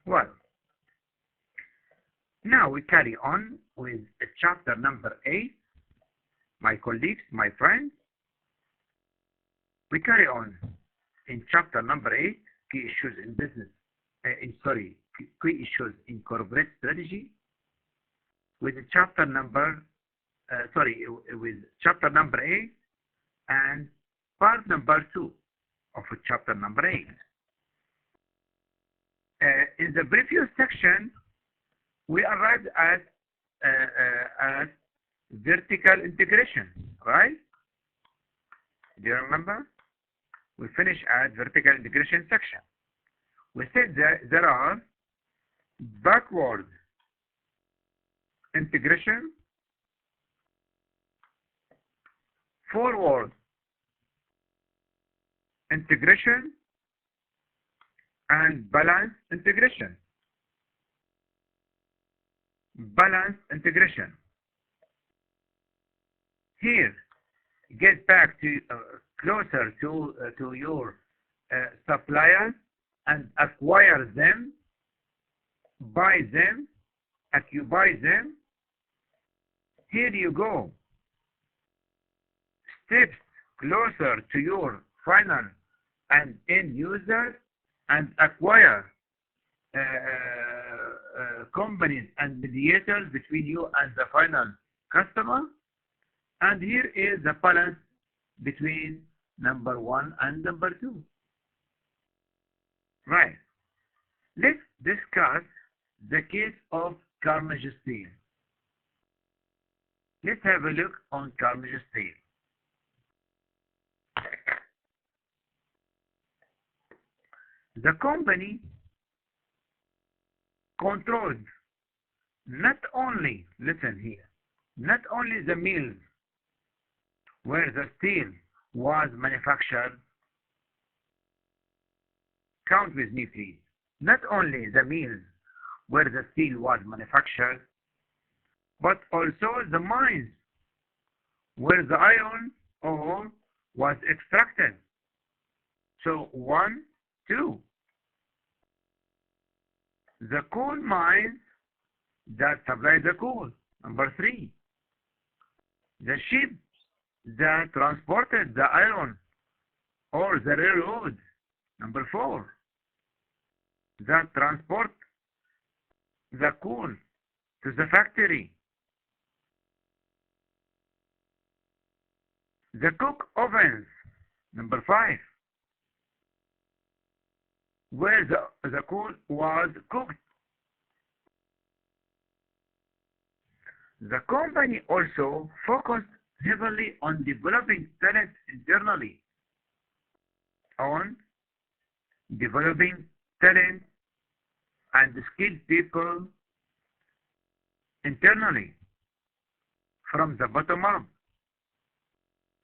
Well, now we carry on with chapter number 8. My colleagues, my friends, we carry on in chapter number 8, key issues in business, key issues in corporate strategy, with chapter number, with chapter number 8 and part number 2 of chapter number 8. In the previous section, we arrived at vertical integration, right? Do you remember? We finished at vertical integration section. We said that there are backward integration, forward integration, and balance integration. Balance integration. Here, get back to closer to your suppliers and acquire them, buy them, occupy them. Here you go. Steps closer to your final and end users and acquire companies and mediators between you and the final customer. And here is the balance between number 1 and number 2. Right. Let's discuss the case of Carnegie Steel. Let's have a look on Carnegie Steel. The company controlled not only, listen here, not only the mills where the steel was manufactured. Count with me, please. Not only the mills where the steel was manufactured, but also the mines where the iron ore was extracted. So 1, 2. The coal mines that supply the coal. Number 3. The ships that transported the iron or the railroad. Number 4. That transport the coal to the factory. The coke ovens. Number 5. Where the coal was cooked. The company also focused heavily on developing talent internally. On developing talent and skilled people internally from the bottom up,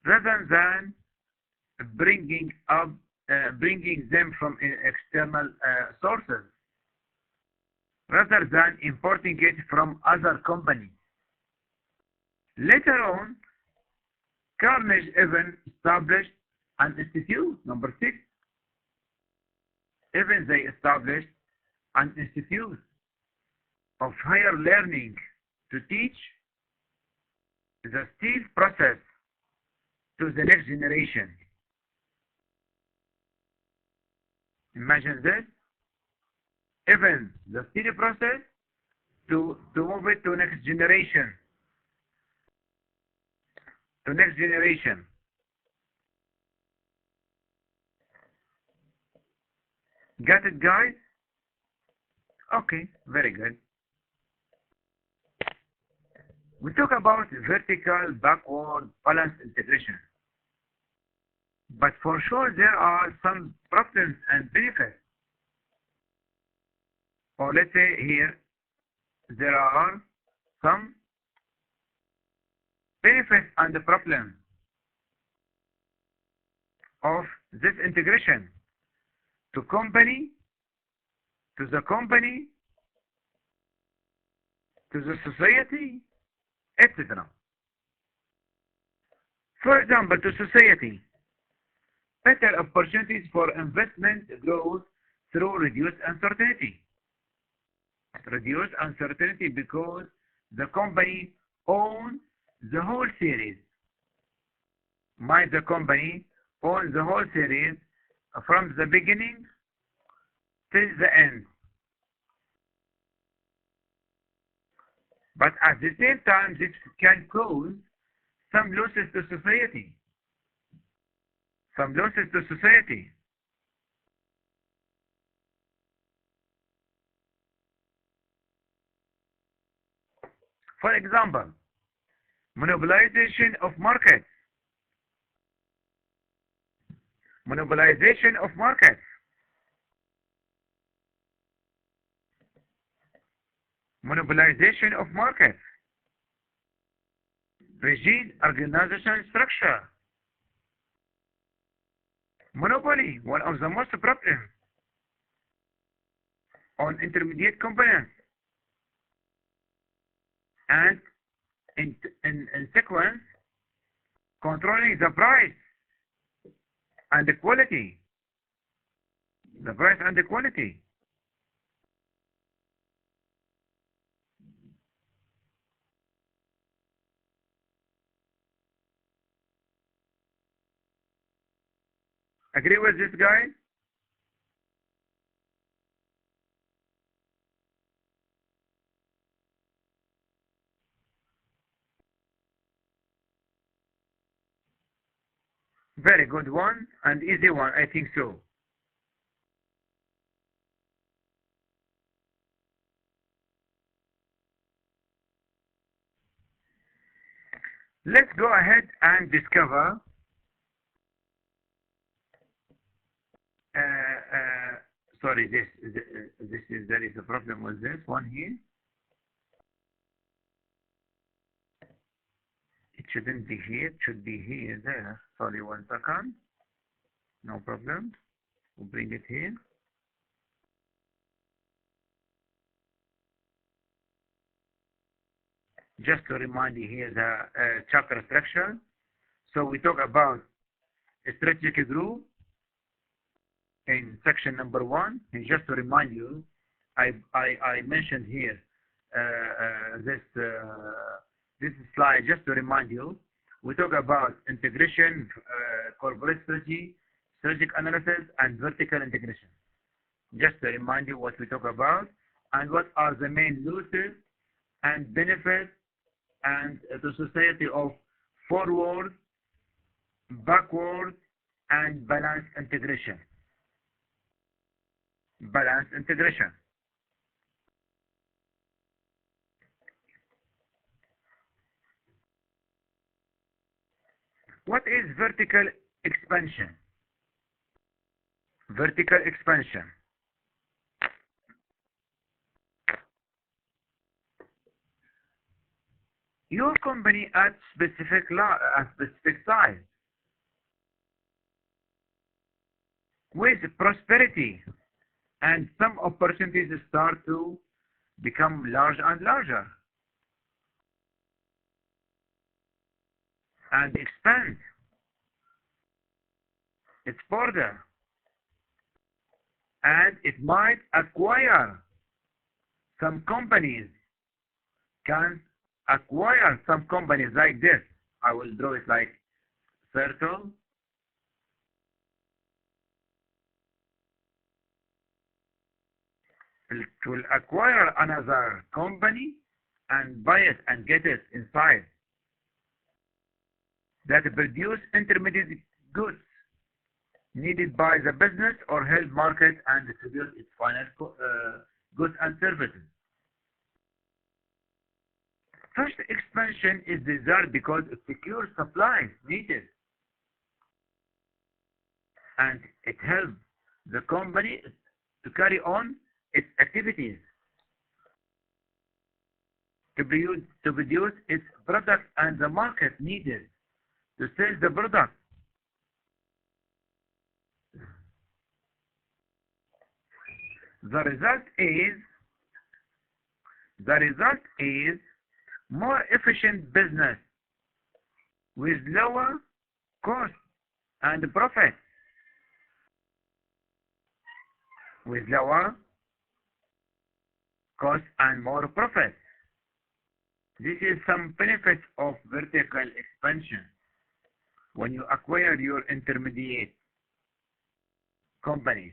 rather than bringing them from external sources, rather than importing it from other companies. Later on, Carnegie even established an institute. Number 6. Even they established an institute of higher learning to teach the steel process to the next generation. Imagine this. Even the steel process to move it to next generation. To next generation. Got it, guys? Okay, very good. We talk about vertical, backward, balance integration. But for sure there are some problems and benefits. Or let's say here, there are some benefits and the problems of this integration to the company, to the society, etc. For example, to society, better opportunities for investment growth through reduced uncertainty. Reduce uncertainty because the company owns the whole series. Might the company own the whole series from the beginning till the end. But at the same time, this can cause some losses to society. Some losses to society. For example, monopolization of markets. Monopolization of markets. Monopolization of markets. Rigid organizational structure. Monopoly, one of the most problems on intermediate components. And in sequence, controlling the price and the quality. The price and the quality. Agree with this, guys? Very good one and easy one, I think so. Let's go ahead and discover sorry, there is a problem with this one here. It shouldn't be here, it should be here, there. Sorry, 1 second. No problem. We'll bring it here. Just to remind you here the chapter structure. So we talk about a strategic group in section number 1. And just to remind you, I mentioned here this slide just to remind you. We talk about integration, corporate strategy, strategic analysis, and vertical integration. Just to remind you what we talk about and what are the main losses and benefits and the society of forward, backward, and balanced integration. Balanced integration. What is vertical expansion? Vertical expansion. Your company at specific size with prosperity, and some opportunities start to become larger and larger and expand its border, and it might acquire some companies, can acquire some companies like this. I will draw it like circle. It will acquire another company and buy it and get it inside that produce intermediate goods needed by the business or help market and distribute its final goods and services. Such expansion is desired because it secures supplies needed and it helps the company to carry on its activities, to produce its product and the market needed to sell the product. The result is more efficient business with lower cost and profit. With lower cost and more profit. This is some benefits of vertical expansion when you acquire your intermediate companies.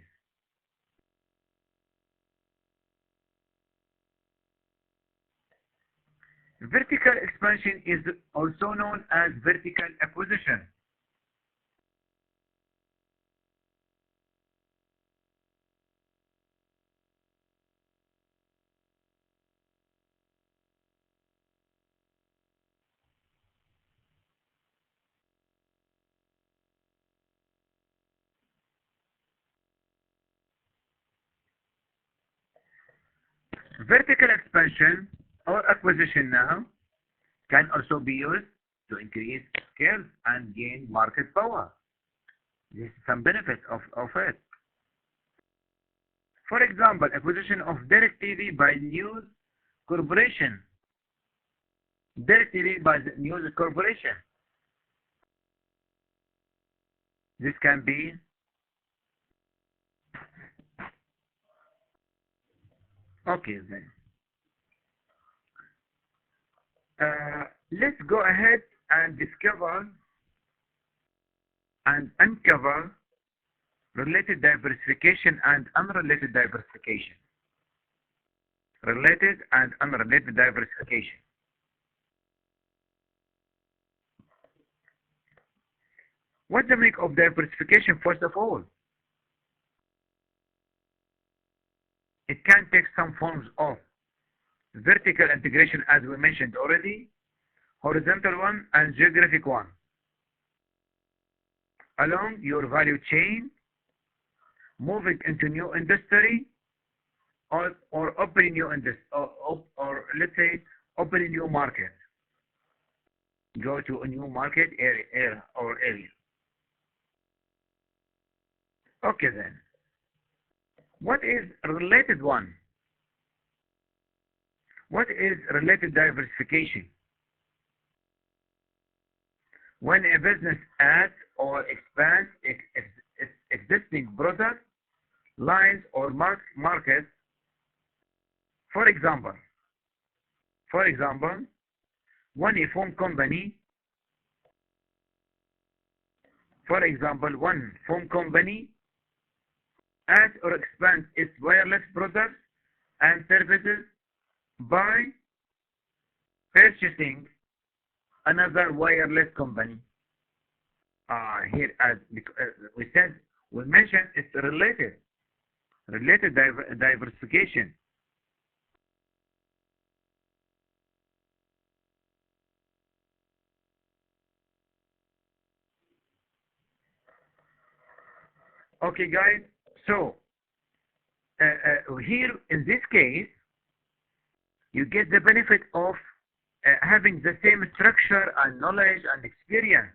Vertical expansion is also known as vertical acquisition. Vertical expansion or acquisition now can also be used to increase scale and gain market power. This is some benefit of it. For example, acquisition of DirecTV by News Corporation. DirecTV by the News Corporation. This can be okay then. Let's go ahead and discover and uncover related diversification and unrelated diversification. Related and unrelated diversification. What's the meaning of diversification first of all? It can take some forms of vertical integration as we mentioned already, horizontal one and geographic one. Along your value chain, moving into new industry, or opening new industry, or let's say opening new market. Go to a new market area. Okay then. What is related one? What is related diversification? When a business adds or expands its existing product lines or markets. For example, when a phone company adds or expands its wireless products and services by purchasing another wireless company. Here, as we mentioned, it's related diversification. Okay, guys. So here in this case, you get the benefit of having the same structure and knowledge and experience,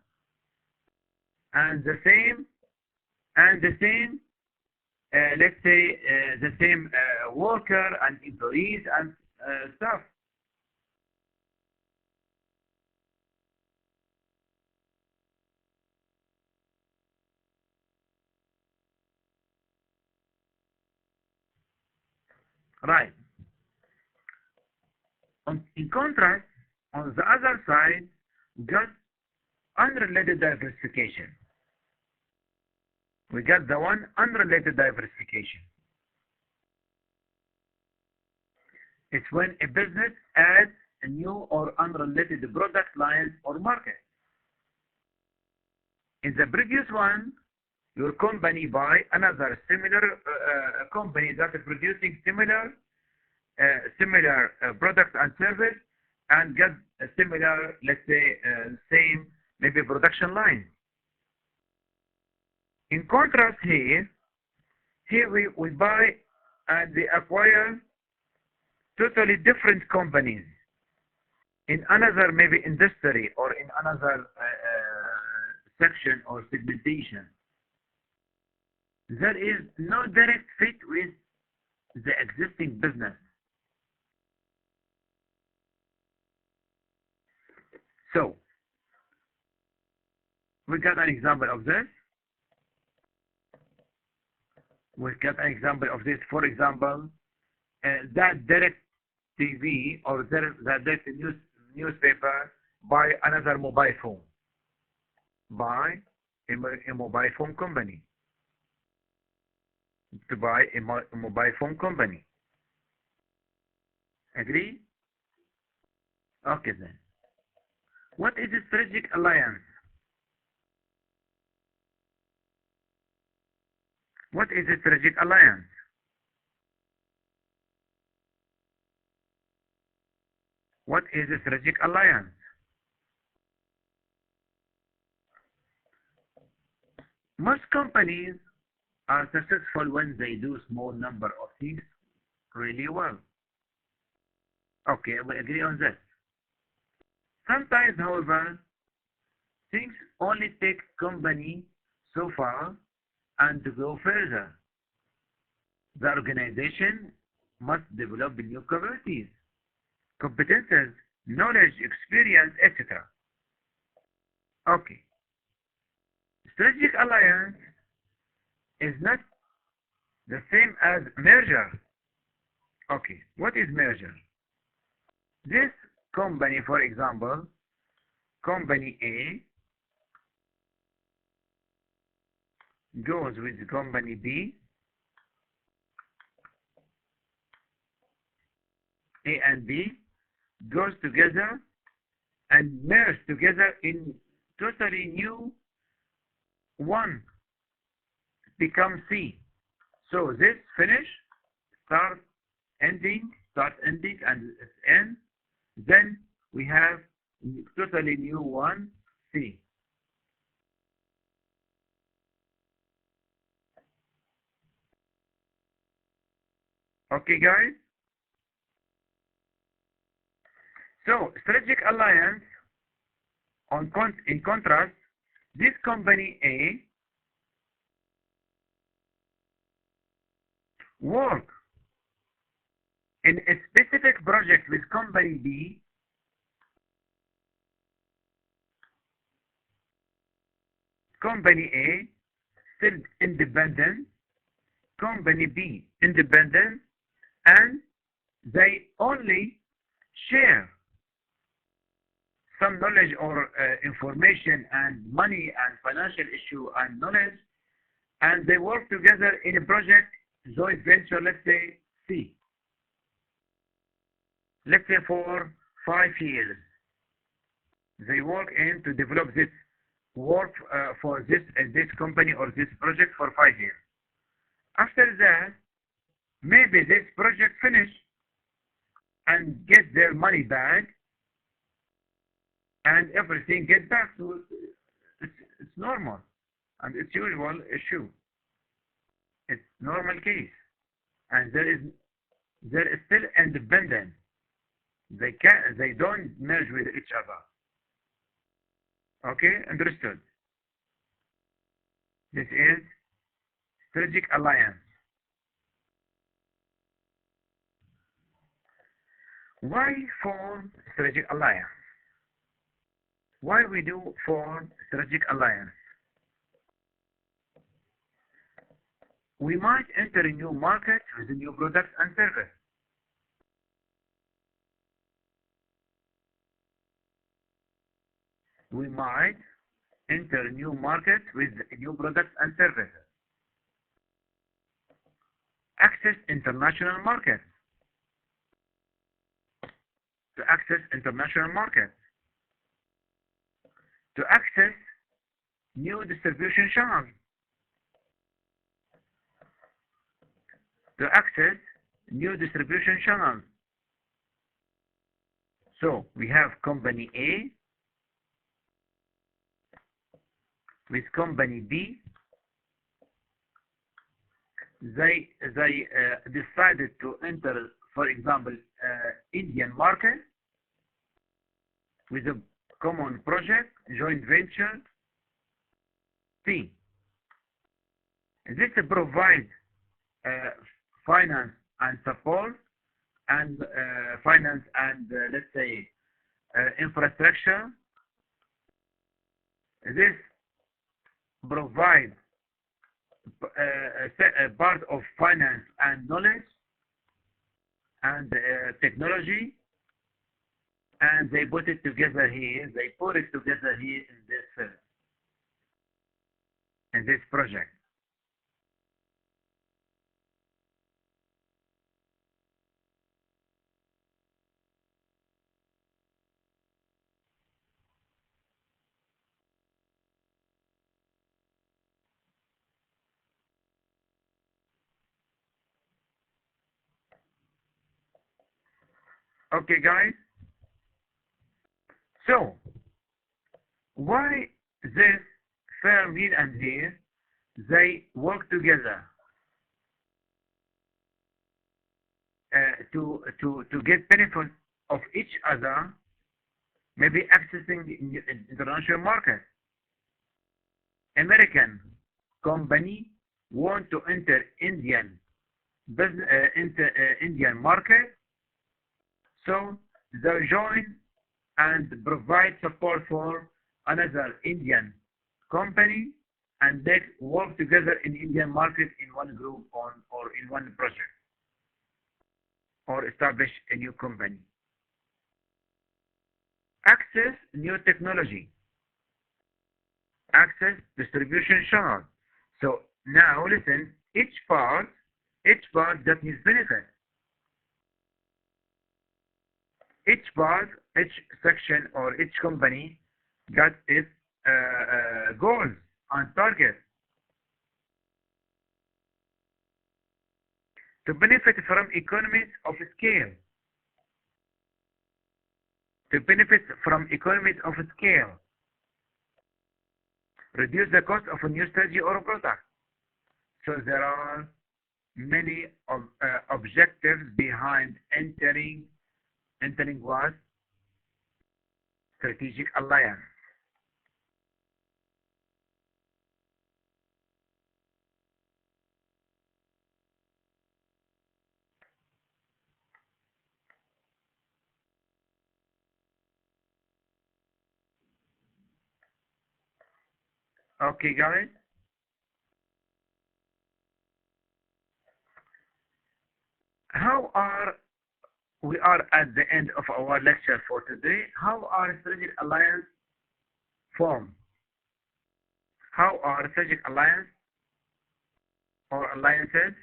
and the same, let's say, the same worker and employees and stuff. Right. In contrast, on the other side, got unrelated diversification. We got the one unrelated diversification. It's when a business adds a new or unrelated product line or market. In the previous one, your company buy another similar company that is producing similar product and service and get a similar, let's say, same maybe production line. In contrast here we buy and we acquire totally different companies in another maybe industry or in another section or segmentation. There is no direct fit with the existing business. So, we got an example of this. We got an example of this. For example, that direct TV or that direct newspaper by another mobile phone, by a mobile phone company, to buy a mobile phone company. Agree? Okay then. What is a strategic alliance? What is a strategic alliance? What is a strategic alliance? Most companies are successful when they do small number of things really well. Okay, we agree on that. Sometimes, however, things only take company so far, and to go further, the organization must develop new capabilities, competences, knowledge, experience, etc. Okay. Strategic alliance is not the same as merger. Okay, what is merger? This company, for example, company A goes with company B, A and B goes together and merge together in totally new one, become C. So this finish, start ending, and end. Then we have totally new one, C. Okay, guys? So, strategic alliance, in contrast, this company A work in a specific project with company B. Company A still independent, company B independent, and they only share some knowledge or information and money and financial issue and knowledge, and they work together in a project, joint venture, let's say C. Let's say for 5 years. They work in to develop this work for this company or this project for 5 years. After that, maybe this project finish and get their money back, and everything get back to it's normal, and it's usual issue. It's normal case, and there is still independent. They don't merge with each other. Okay, understood. This is strategic alliance. Why form strategic alliance? Why we do form strategic alliance? We might enter a new market with a new product and service. We might enter a new market with new products and services. Access international markets. To access international markets. To access new distribution channels. To access new distribution channels. So we have company A with company B. They decided to enter, for example, Indian market with a common project, joint venture C. This provides finance and support and finance and let's say infrastructure. This provides a part of finance and knowledge, and technology, and they put it together here. They put it together here in this film, in this project. Okay, guys. So, why this firm here and here, they work together to get benefit of each other, maybe accessing the international market. American company want to enter Indian business, Indian market, so they join and provide support for another Indian company, and they work together in Indian market in one group or in one project, or establish a new company. Access new technology, access distribution channel. So now listen, each part that needs benefit. Each part, each section, or each company got its goals and targets. To benefit from economies of scale. To benefit from economies of scale. Reduce the cost of a new strategy or a product. So there are many objectives behind entering what? Strategic alliance. Okay, guys. We are at the end of our lecture for today. How are strategic alliance formed? How are strategic alliance or alliances,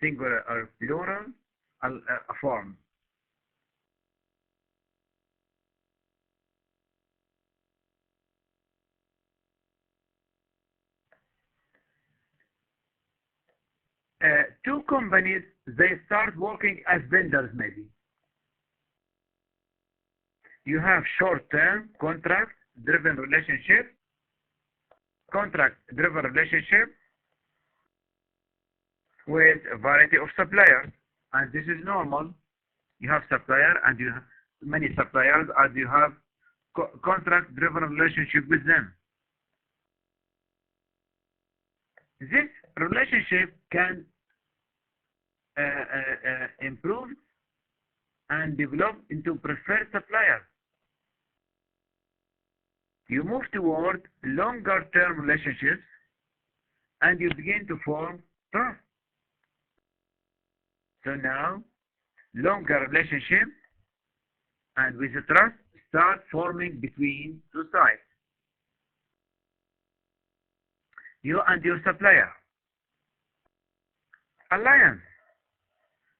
singular or plural, formed? Two companies, they start working as vendors maybe. You have short-term contract-driven relationship with a variety of suppliers, and this is normal. You have supplier and you have many suppliers, and you have contract-driven relationship with them. This relationship can improve and develop into preferred suppliers. You move toward longer term relationships and you begin to form trust. So now, longer relationships and with the trust start forming between two sides. You and your supplier. Alliance.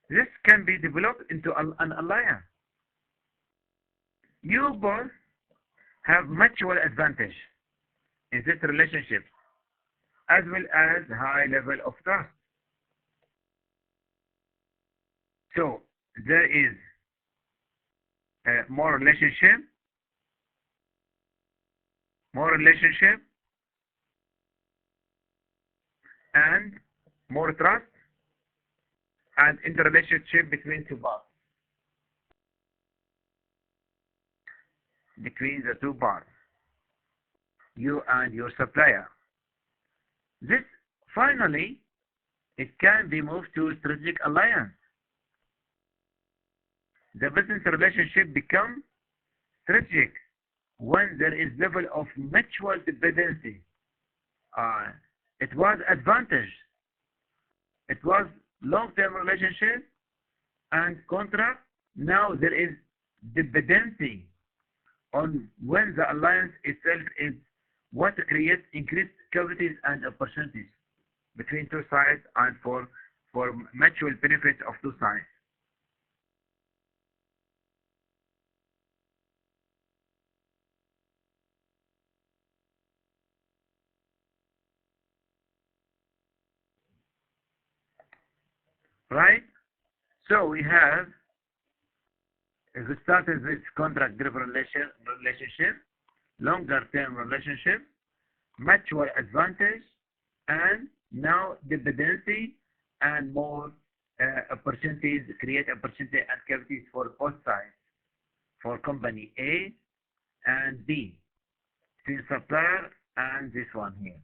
This can be developed into an alliance. You both have mutual advantage in this relationship, as well as high level of trust. So there is more relationship, and more trust, and interrelationship between two parts. Between the two parts, you and your supplier. This finally, it can be moved to strategic alliance. The business relationship becomes strategic when there is level of mutual dependency. It was advantage. It was long-term relationship, and contract. Now there is dependency on when the alliance itself is what creates increased capacities and opportunities between two sides and for mutual benefit of two sides. Right? So we have, if we started with contract-driven relationship, longer-term relationship, mutual advantage, and now dependency and more opportunities, create opportunity and capacities for both sides, for company A and B, between supplier and this one here.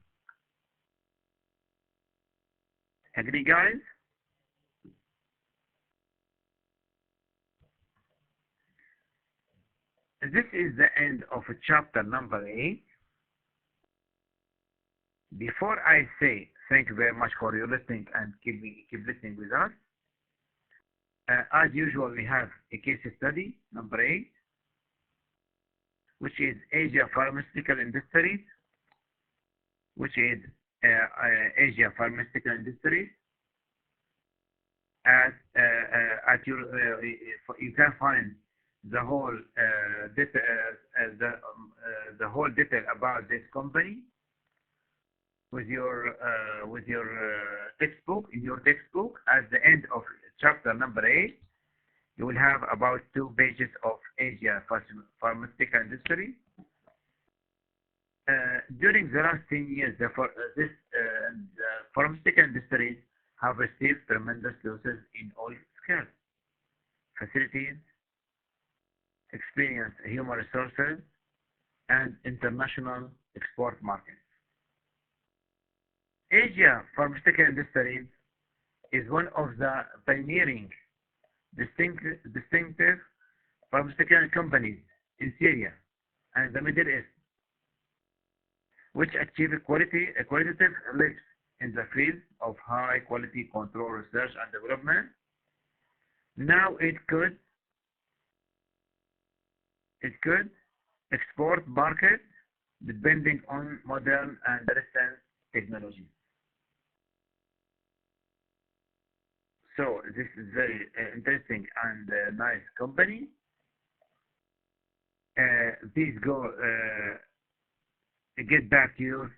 Agree, guys? This is the end of chapter number 8. Before I say thank you very much for your listening and keep listening with us, as usual, we have a case study number 8, which is Asia Pharmaceutical Industries, Asia Pharmaceutical Industries. At your you can find the whole the whole detail about this company with your textbook. In your textbook, at the end of chapter number 8, you will have about 2 pages of Asia Pharmaceutical Industry. During the last 10 years, the pharmaceutical industries have received tremendous losses in all skills, facilities, experience, human resources, and international export markets. Asia Pharmaceutical Industries is one of the pioneering distinctive pharmaceutical companies in Syria and the Middle East, which achieve qualitative leaps in the field of high-quality control research and development. Now it could export markets depending on modern and recent technologies. So this is very interesting and nice company. Please go get back to your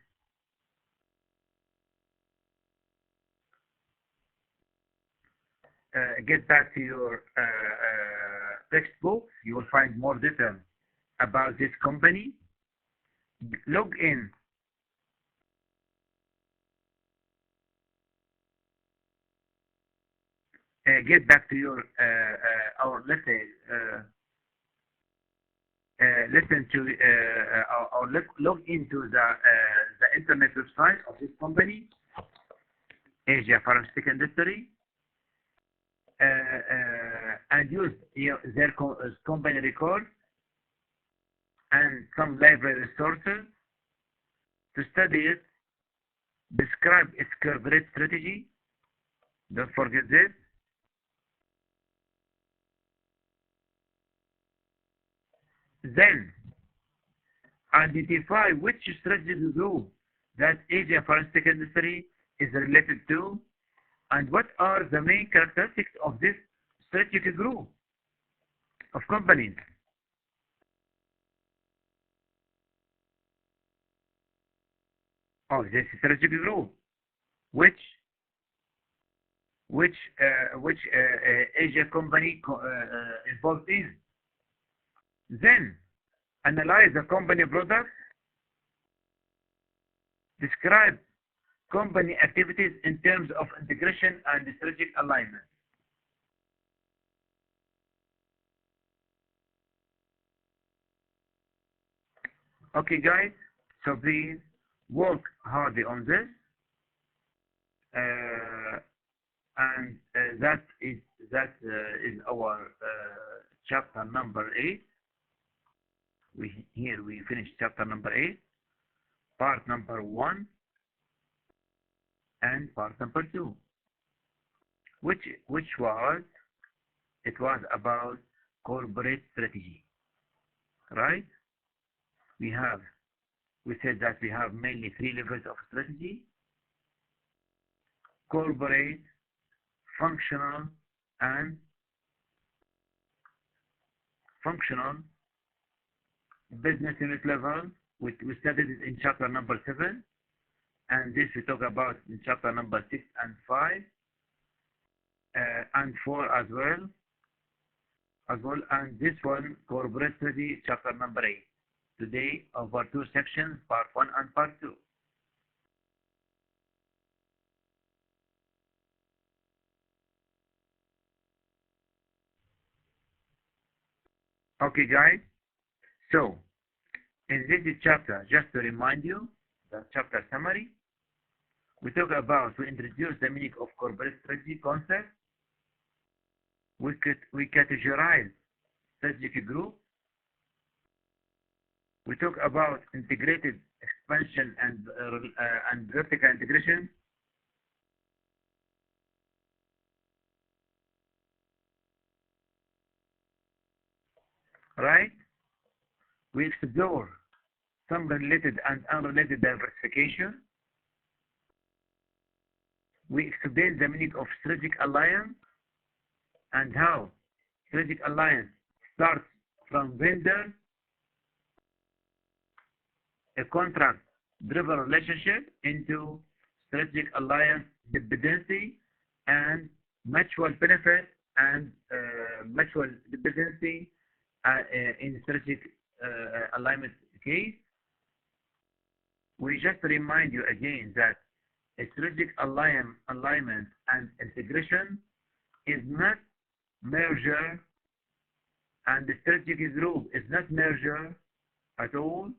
textbook. You will find more detail about this company. Log in. Get back to your or let's say listen to or log into the internet website of this company, Asia Pharmaceutical Industry, and use their company record and some library resources to study it, describe its corporate strategy. Don't forget this. Then identify which strategic group that Asia Pharmaceutical Industry is related to, and what are the main characteristics of this strategic group of companies. Of this strategic group, which Asia company involved in. Then analyze the company products, describe company activities in terms of integration and strategic alignment. Okay, guys, so please work hard on this, and that is our chapter number 8. We finished chapter number 8, part number 1 and part number 2, which was it was about corporate strategy, right? We said that we have mainly 3 levels of strategy: corporate, functional, and business unit level. We studied it in chapter number 7, and this we talk about in chapter number 6 and 5, and 4 as well, and this one, corporate strategy, chapter number 8. Today, over 2 sections, part 1 and part 2. Okay, guys. So, in this chapter, just to remind you, the chapter summary, we introduce the meaning of corporate strategy concept. We categorize strategic group. We talk about integrated expansion and vertical integration. Right? We explore some related and unrelated diversification. We explain the meaning of strategic alliance and how strategic alliance starts from vendor, a contract-driven relationship, into strategic alliance dependency and mutual benefit and mutual dependency in strategic alignment case. We just remind you again that a strategic alignment and integration is not merger, and the strategic group is not merger at all.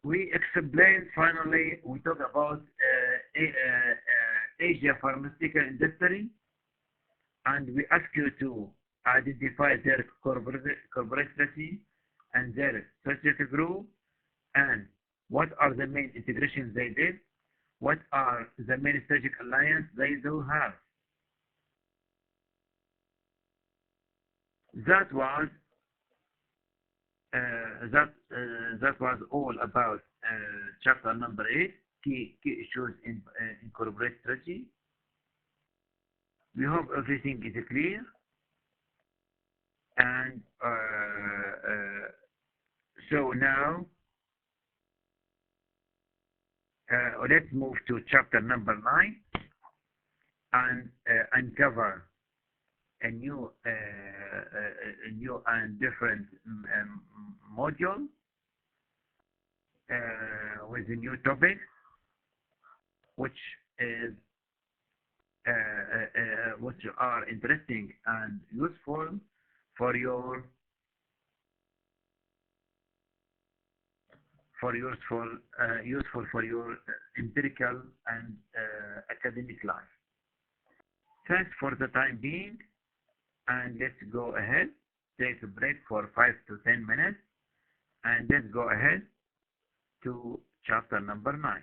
We explain, finally, we talk about Asia pharmaceutical industry, and we ask you to identify their corporate strategy and their strategic group, and what are the main integrations they did, what are the main strategic alliance they do have. That was all about chapter number 8, key issues in corporate strategy. We hope everything is clear, and so now let's move to chapter number 9 and uncover a new and different module with a new topic, which are interesting and useful for your empirical and academic life. Thanks for the time being, and let's go ahead, take a break for 5 to 10 minutes, and let's go ahead to chapter number 9.